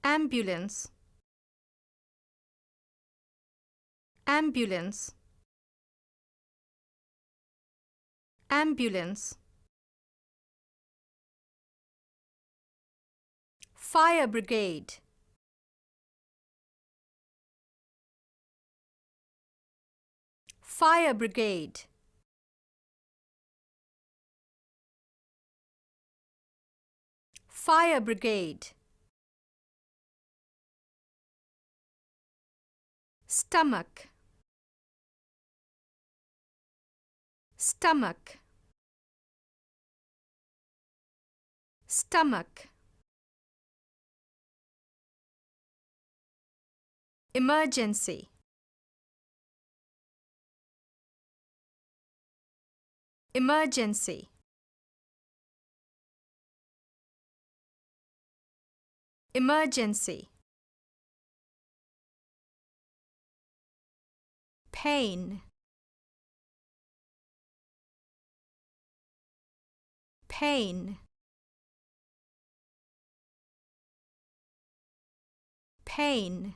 ambulance, ambulance, ambulance. Fire brigade, fire brigade. Fire brigade. Stomach, stomach, stomach. Emergency, emergency. Emergency. Pain, pain, pain.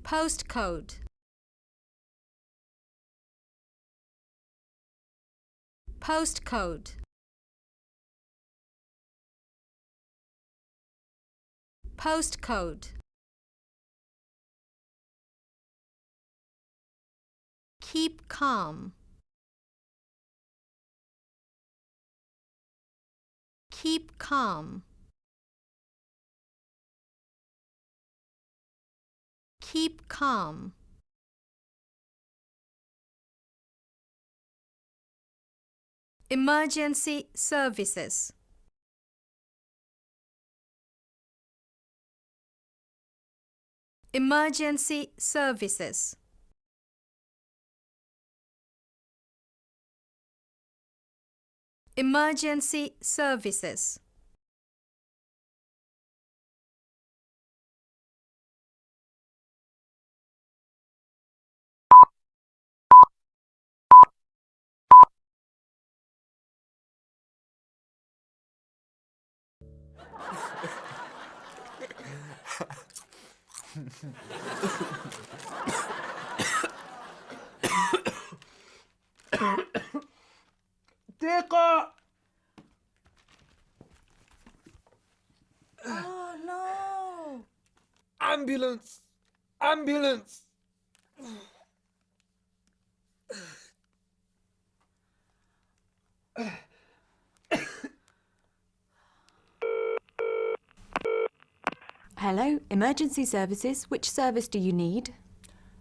Postcode, postcode. Postcode. Keep calm, keep calm, keep calm. Emergency services, emergency services. Emergency services. دقيقة. Oh no! Ambulance! Ambulance! Hello, emergency services. Which service do you need?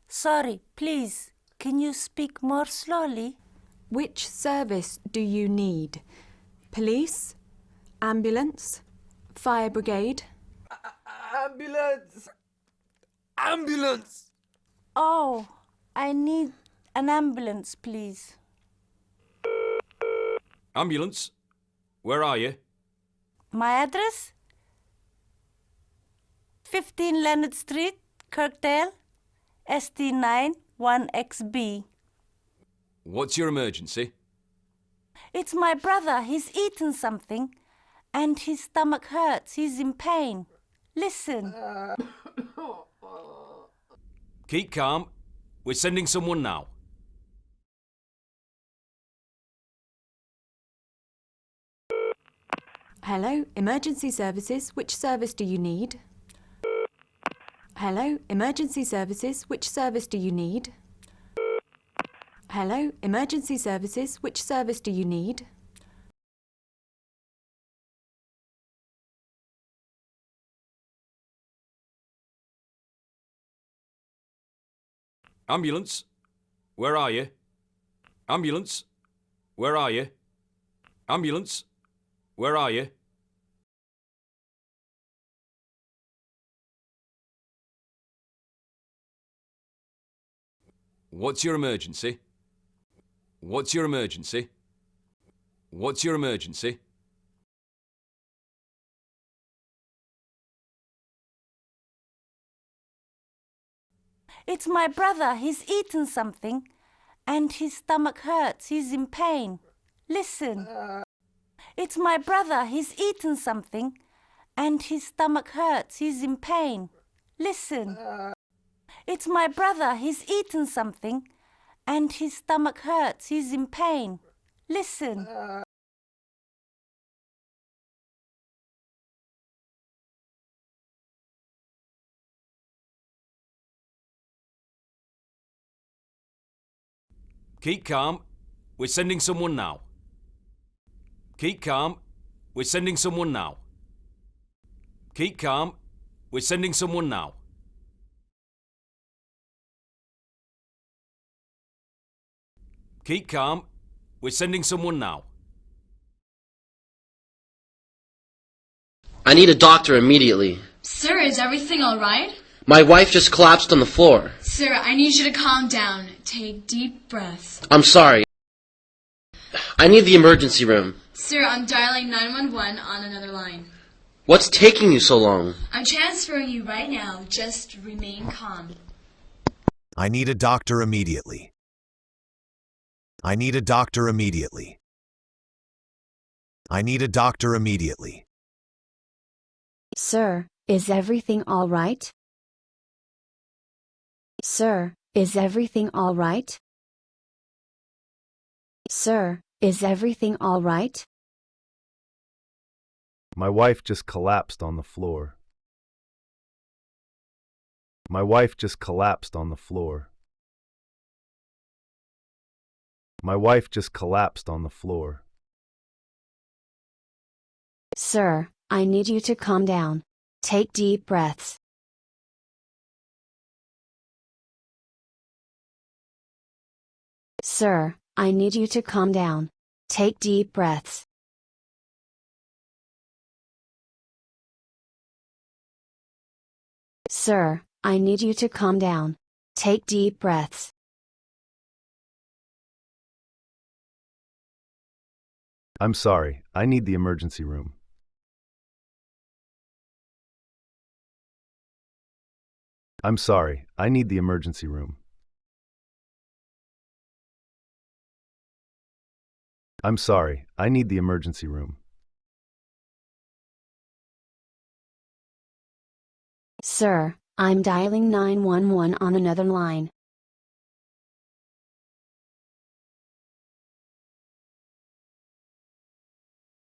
Sorry, please, can you speak more slowly? Which service do you need? Police? Ambulance? Fire brigade? Ambulance! Ambulance! Oh, I need an ambulance, please. Ambulance? Where are you? My address? 15 Leonard Street, Kirkdale, ST9 1XB. What's your emergency? It's my brother. He's eaten something and his stomach hurts. He's in pain. Listen. Keep calm. We're sending someone now. Hello, emergency services. Which service do you need? Hello, emergency services. Which service do you need? Hello, emergency services. Which service do you need? Ambulance? Where are you? Ambulance? Where are you? Ambulance? Where are you? What's your emergency? What's your emergency? What's your emergency? It's my brother. He's eaten something and his stomach hurts. He's in pain. Listen. It's my brother. He's eaten something and his stomach hurts. He's in pain. Listen. It's my brother. He's eaten something and his stomach hurts. He's in pain. Listen. Keep calm. We're sending someone now. Keep calm. We're sending someone now. Keep calm. We're sending someone now. Keep calm. We're sending someone now. I need a doctor immediately. Sir, is everything all right? My wife just collapsed on the floor. Sir, I need you to calm down. Take deep breaths. I'm sorry. I need the emergency room. Sir, I'm dialing 911 on another line. What's taking you so long? I'm transferring you right now. Just remain calm. I need a doctor immediately. I need a doctor immediately. I need a doctor immediately. Sir, is everything all right? Sir, is everything all right? Sir, is everything all right? My wife just collapsed on the floor. My wife just collapsed on the floor. My wife just collapsed on the floor. Sir, I need you to calm down. Take deep breaths. Sir, I need you to calm down. Take deep breaths. Sir, I need you to calm down. Take deep breaths. I'm sorry, I need the emergency room. I'm sorry, I need the emergency room. I'm sorry, I need the emergency room. Sir, I'm dialing 911 on another line.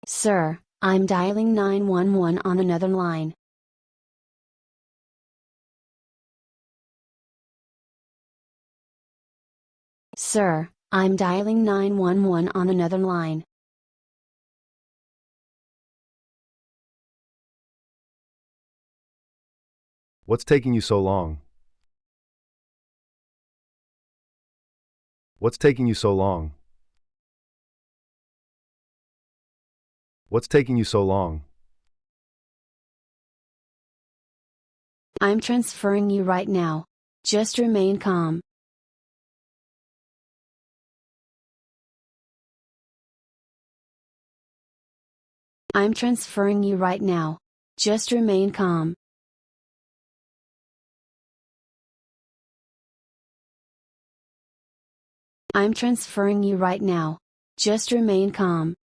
Sir, I'm dialing 911 on another line. Sir, I'm dialing 911 on another line. What's taking you so long? What's taking you so long? What's taking you so long? I'm transferring you right now. Just remain calm. I'm transferring you right now. Just remain calm. I'm transferring you right now. Just remain calm.